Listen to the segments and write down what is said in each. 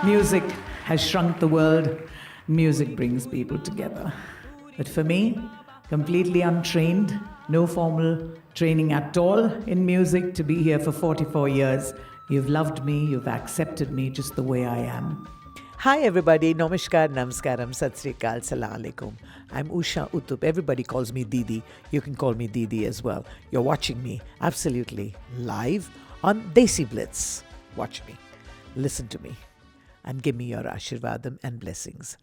Music has shrunk the world. Music brings people together. But for me, completely untrained, no formal training at all in music, to be here for 44 years, you've loved me, you've accepted me just the way I am. Hi everybody, Namaskar, Namaskaram, Sat Sri Akal, Salam Alaikum. I'm Usha Uthup. Everybody calls me Didi. You can call me Didi as well. You're watching me absolutely live on DESIblitz. Watch me, listen to me, and give me your Ashirvadam and blessings.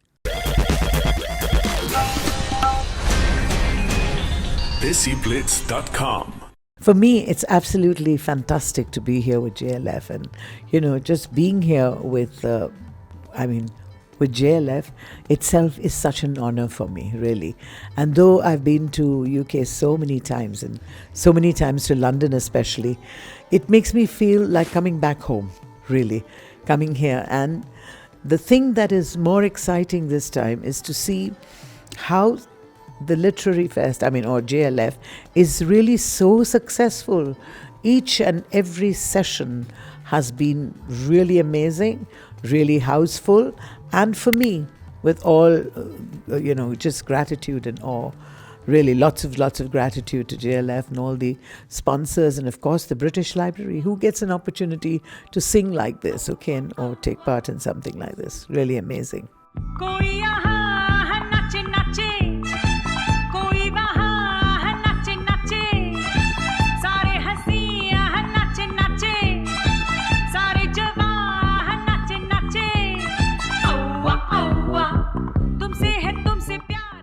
DESIblitz.com. For me, it's absolutely fantastic to be here with JLF, and just being here with JLF itself is such an honor for me, really. And though I've been to UK so many times, and so many times to London especially, it makes me feel like coming back home, really, coming here. And the thing that is more exciting this time is to see how the Literary Fest, or JLF, is really so successful. Each and every session has been really amazing, really houseful, and for me, with all, just gratitude and awe. Really, lots of gratitude to JLF and all the sponsors, and of course the British Library, who gets an opportunity to sing like this, or take part in something like this. Really amazing.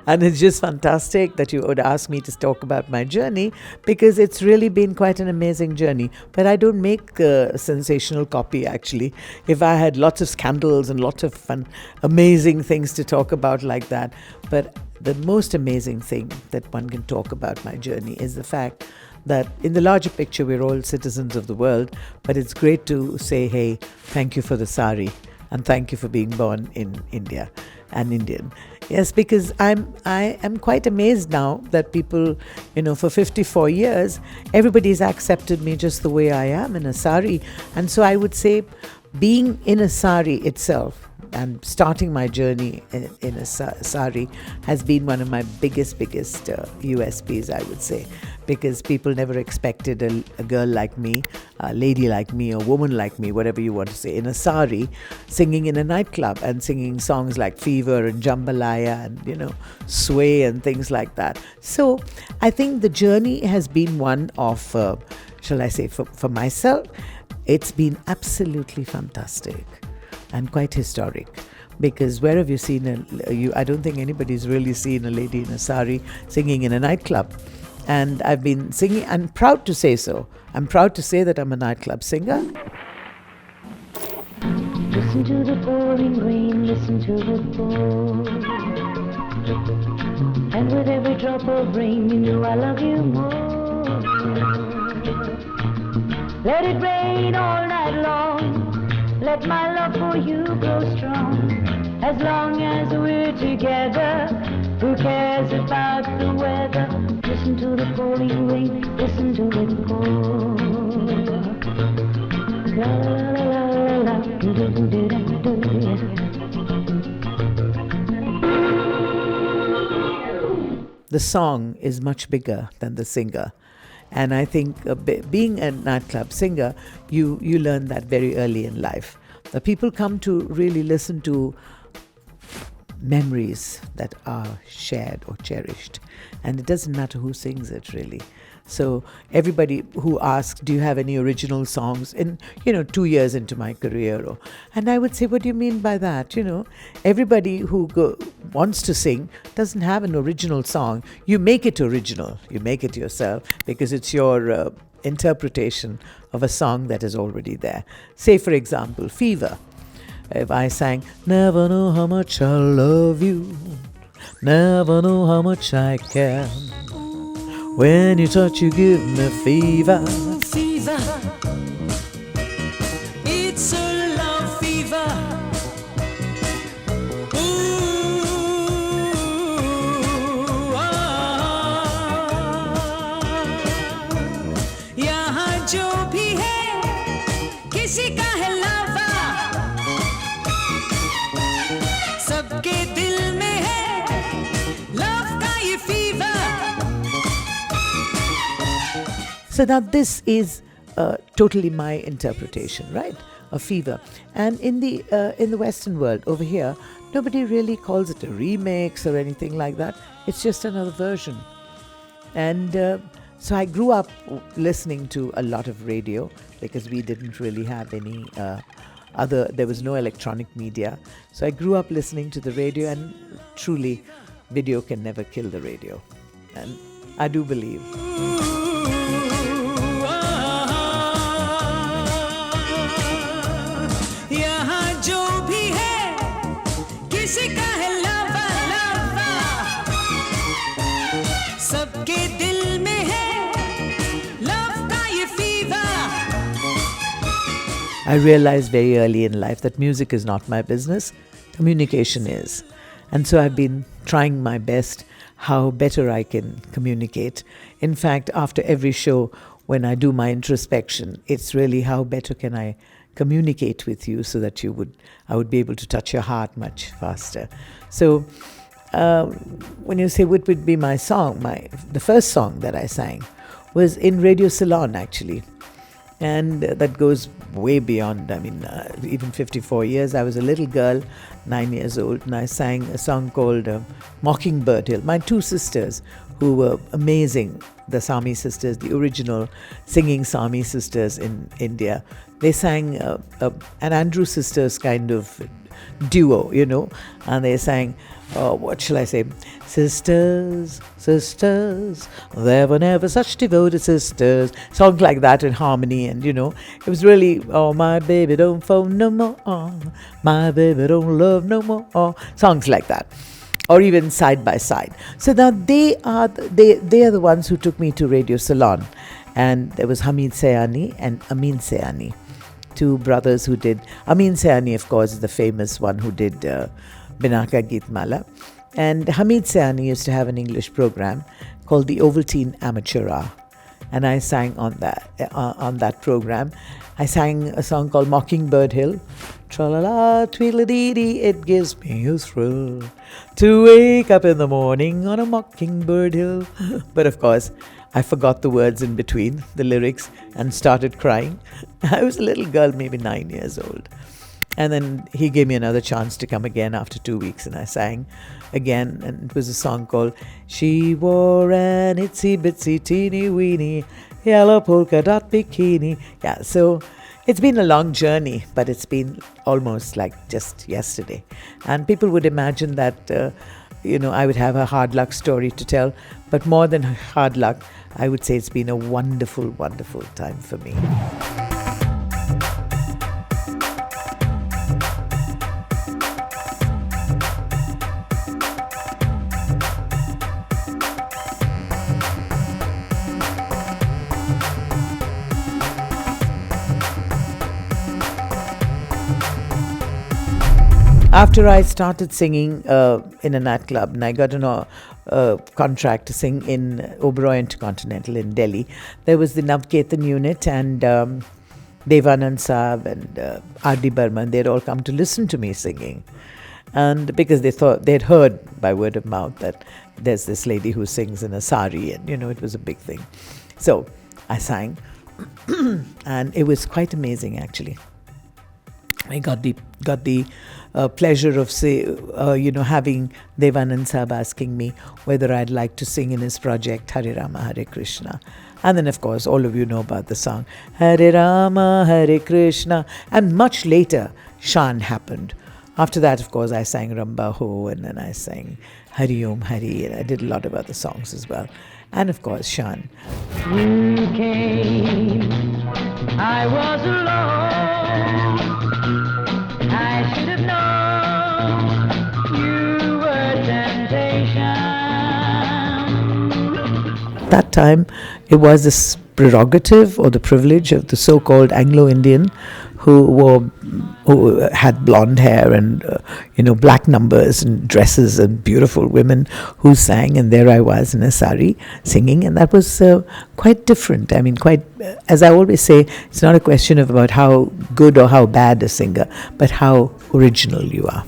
And it's just fantastic that you would ask me to talk about my journey, because it's really been quite an amazing journey. But I don't make sensational copy, actually. If I had lots of scandals and lots of fun, amazing things to talk about like that. But the most amazing thing that one can talk about my journey is the fact that in the larger picture, we're all citizens of the world. But it's great to say, hey, thank you for the sari, and thank you for being born in India and Indian. Yes, because I am quite amazed now that people, for 54 years, everybody's accepted me just the way I am in a sari. And so I would say being in a sari itself and starting my journey in a sari has been one of my biggest USPs, I would say, because people never expected a girl like me, a lady like me, a woman like me, whatever you want to say, in a sari, singing in a nightclub and singing songs like Fever and Jambalaya and, Sway and things like that. So I think the journey has been one of, shall I say, for myself, it's been absolutely fantastic and quite historic, because where have you seen I don't think anybody's really seen a lady in a sari singing in a nightclub. And I've been singing. I'm proud to say so. I'm proud to say that I'm a nightclub singer. Listen to the pouring rain, listen to the pour. And with every drop of rain, you know I love you more. Let it rain all night long. Let my love for you grow strong. As long as we're together, who cares about the weather? Listen to the pouring rain, listen to it pour. La la la la la, do do do do do do. The song is much bigger than the singer. And I think being a nightclub singer, you learn that very early in life. The people come to really listen to memories that are shared or cherished. And it doesn't matter who sings it, really. So everybody who asks, do you have any original songs in, 2 years into my career? And I would say, what do you mean by that? Everybody who wants to sing doesn't have an original song. You make it original. You make it yourself, because it's your interpretation of a song that is already there. Say, for example, Fever. If I sang, never know how much I love you, never know how much I care. When you touch, you give me fever. Fever, it's a love fever. Ooh, ah, yeah. जो भी है किसी का है लावा, सबके दिल में है लव का ये fever. So now this is totally my interpretation, right? A fever. And in the Western world over here, nobody really calls it a remix or anything like that. It's just another version. And so I grew up listening to a lot of radio because we didn't really have any there was no electronic media. So I grew up listening to the radio, and truly, video can never kill the radio. And I do believe. यहाँ जो भी है किसी का है लावा लावा, सबके दिल में है लव का ये fever. I realized very early in life that music is not my business, communication is. And so I've been trying my best how better I can communicate. In fact, after every show, when I do my introspection, it's really how better can I communicate with you so that I would be able to touch your heart much faster. So when you say what would be my song, the first song that I sang was in Radio Ceylon actually. And that goes way beyond, even 54 years. I was a little girl, 9 years old, and I sang a song called Mockingbird Hill. My two sisters, who were amazing, the Sami sisters, the original singing Sami sisters in India, they sang an Andrew Sisters kind of duo, and they sang, what shall I say? Sisters, sisters, there were never such devoted sisters. Songs like that in harmony, and it was really, oh, my baby don't phone no more, oh, my baby don't love no more, oh, songs like that. Or even Side by Side. So now they are the ones who took me to Radio Ceylon, and there was Hamid Sayani and Amin Sayani, two brothers who did. Amin Sayani, of course, is the famous one who did Binaka Geet Mala, and Hamid Sayani used to have an English program called the Ovaltine Amateur Hour, and I sang on that program. I sang a song called Mockingbird Hill. Tra-la-la, tweedledee-dee, it gives me a thrill to wake up in the morning on a mockingbird hill. But of course, I forgot the words in between, the lyrics, and started crying. I was a little girl, maybe 9 years old. And then he gave me another chance to come again after 2 weeks, and I sang again, and it was a song called She Wore an Itsy Bitsy Teeny Weeny Yellow Polka Dot Bikini. Yeah, so it's been a long journey, but it's been almost like just yesterday. And people would imagine that, I would have a hard luck story to tell, but more than hard luck, I would say it's been a wonderful, wonderful time for me. After I started singing in a nightclub, and I got a contract to sing in Oberoi Intercontinental in Delhi, there was the Navketan unit, and Devanand Saab and R.D. Burman, they'd all come to listen to me singing. And because they thought, they'd heard by word of mouth that there's this lady who sings in a sari, and it was a big thing. So I sang, and it was quite amazing actually. I got the pleasure of having Devanand Saab asking me whether I'd like to sing in his project Hare Rama Hare Krishna. And then of course all of you know about the song Hare Rama Hare Krishna. And much later Shan happened. After that, of course, I sang Ramba Ho, and then I sang Hari Om Hari, and I did a lot of other songs as well. And of course Shan. You came, I was alone. I should have known you were temptation. That time it was this prerogative or the privilege of the so-called Anglo-Indian who had blonde hair and black numbers and dresses and beautiful women who sang, and there I was in a sari singing, and that was quite different. I mean, quite, as I always say, it's not a question of about how good or how bad a singer, but how original you are.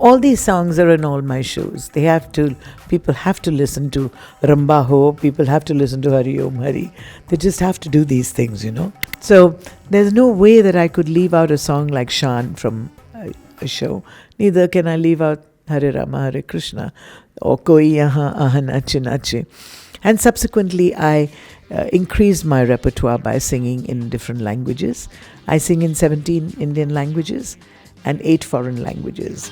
All these songs are in all my shows. People have to listen to Ramba Ho, people have to listen to Hari Om Hari. They just have to do these things, So there's no way that I could leave out a song like Shan from a show. Neither can I leave out Hare Rama, Hare Krishna or Koi Yahan Aha Nache Nache. And subsequently, I increased my repertoire by singing in different languages. I sing in 17 Indian languages and 8 foreign languages.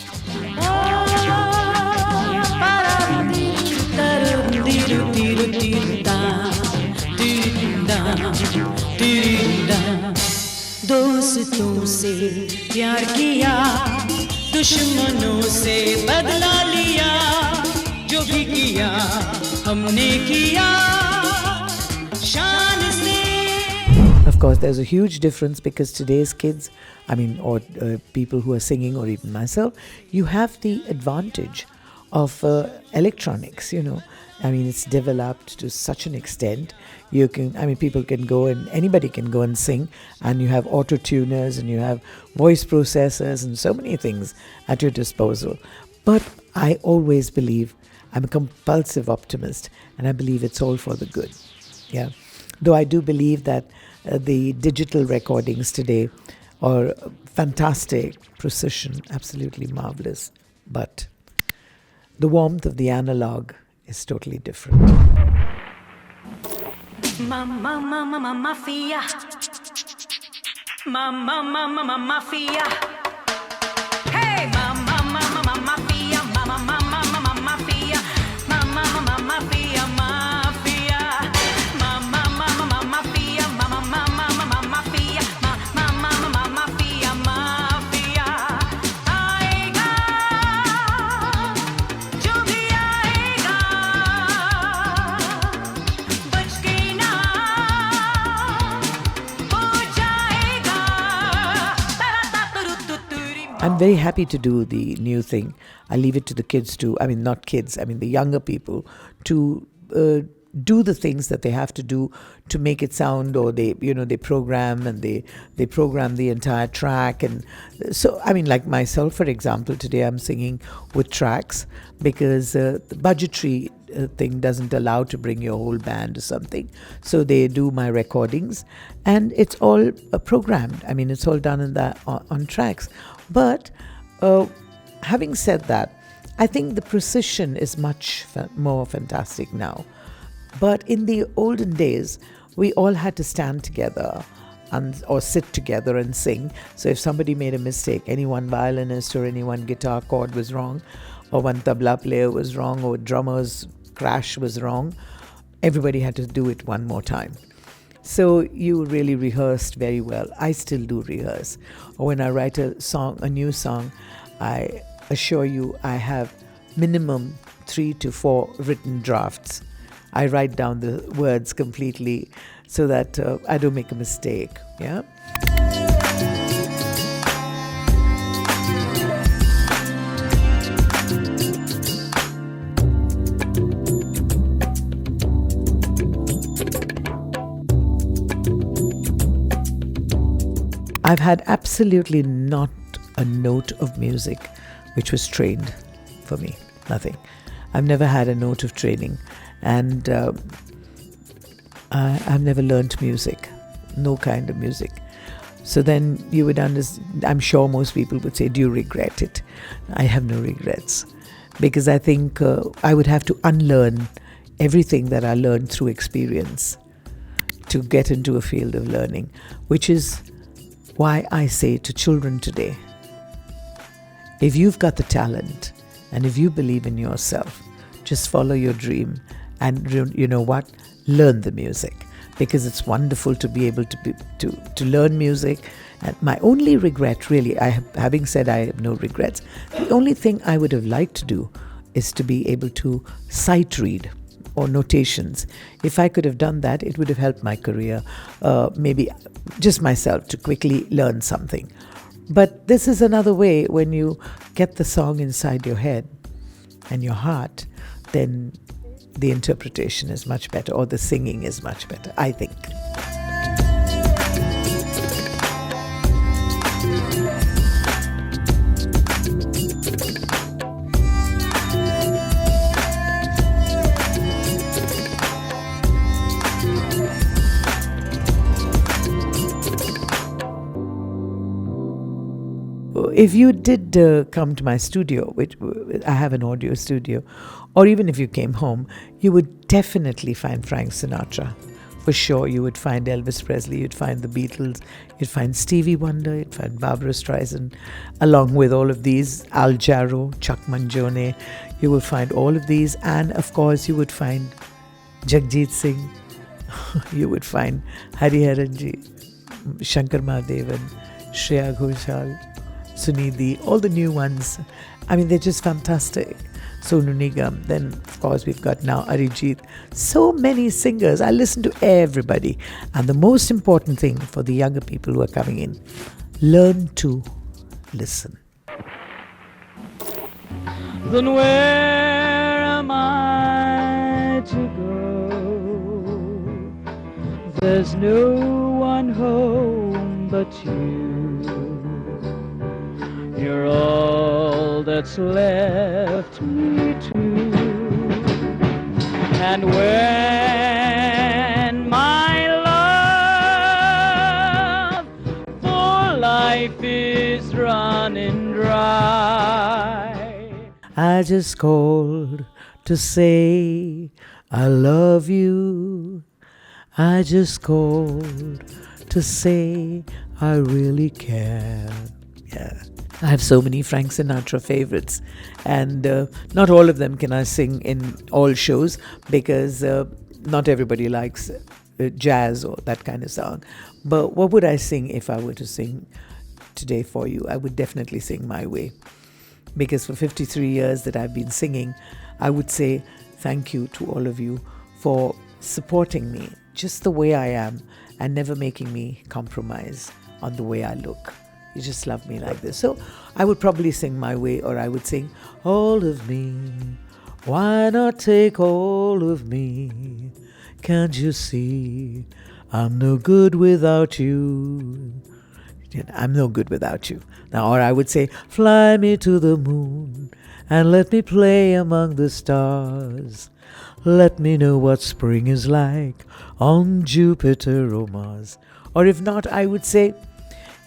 दोस्तों से प्यार किया, दुश्मनों से बदला लिया, जो भी किया हमने किया शान से. Of course, there's a huge difference because today's kids, or people who are singing, or even myself, you have the advantage of electronics, it's developed to such an extent. People can go and anybody can go and sing, and you have auto tuners and you have voice processors and so many things at your disposal. But I always believe, I'm a compulsive optimist, and I believe it's all for the good. Yeah. Though I do believe that the digital recordings today are fantastic, precision, absolutely marvelous. But the warmth of the analog is totally different. Mama, mama, mama, mafia. Mama, mama, mama, mafia. Hey, mama, mama, mama, mafia. Mama, mama, mama, mafia. Mama, mama, mafia, mafia. Mama, mama, mafia. Mama, mama, mama, mafia. Mama, mama, mafia, mafia. आएगा जो भी आएगा बच के ना हो जाएगा. I'm very happy to do the new thing. I leave it to the kids to, not kids, the younger people to do the things that they have to do to make it sound, or they program and they program the entire track. And so, like myself, for example, today I'm singing with tracks because the budgetary thing doesn't allow to bring your whole band or something. So they do my recordings and it's all programmed. It's all done on tracks. But having said that, I think the precision is much more fantastic now. But in the olden days, we all had to stand together or sit together and sing. So if somebody made a mistake, any one violinist or any one guitar chord was wrong, or one tabla player was wrong, or drummer's crash was wrong, everybody had to do it one more time. So you really rehearsed very well. I still do rehearse. Or when I write a new song, I assure you I have minimum 3 to 4 written drafts. I write down the words completely so that I don't make a mistake. Yeah. I've had absolutely not a note of music which was trained for me. Nothing. I've never had a note of training. And I've never learnt music, no kind of music. So then you would understand, I'm sure most people would say, do you regret it? I have no regrets, because I think I would have to unlearn everything that I learned through experience to get into a field of learning, which is why I say to children today, if you've got the talent And if you believe in yourself, just follow your dream. And you know what? Learn the music, because it's wonderful to be able to learn music. And my only regret, really, having said I have no regrets, the only thing I would have liked to do is to be able to sight read or notations. If I could have done that, it would have helped my career, maybe just myself, to quickly learn something. But this is another way. When you get the song inside your head and your heart, then the interpretation is much better, or the singing is much better, I think. If you did come to my studio, which I have an audio studio, or even if you came home, you would definitely find Frank Sinatra. For sure, you would find Elvis Presley, you'd find the Beatles, you'd find Stevie Wonder, you'd find Barbra Streisand, along with all of these, Al Jarreau, Chuck Mangione. You will find all of these, and of course you would find Jagjit Singh, you would find Hariharanji, Shankar Mahadevan, Shreya Ghoshal, Sunidhi, all the new ones. I mean, they're just fantastic. Sonu Nigam. Then, of course, we've got now Arijit. So many singers. I listen to everybody. And the most important thing for the younger people who are coming in, learn to listen. Then where am I to go? There's no one home but you. You're all that's left me to. And when my love for life is running dry, I just called to say I love you. I just called to say I really care. Yeah. I have so many Frank Sinatra favorites, and not all of them can I sing in all shows, because not everybody likes jazz or that kind of song. But what would I sing if I were to sing today for you? I would definitely sing My Way, because for 53 years that I've been singing, I would say thank you to all of you for supporting me just the way I am and never making me compromise on the way I look. You just love me like this. So I would probably sing My Way, or I would sing all of me. Why not take all of me? Can't you see I'm no good without you? I'm no good without you. Now, or I would say, fly me to the moon and let me play among the stars. Let me know what spring is like on Jupiter or Mars. Or if not, I would say,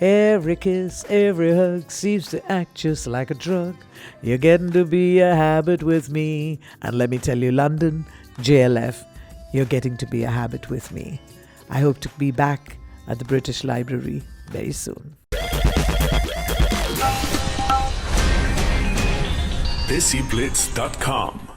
every kiss, every hug seems to act just like a drug. You're getting to be a habit with me. And let me tell you, London, JLF, you're getting to be a habit with me. I hope to be back at the British Library very soon. DESIblitz.com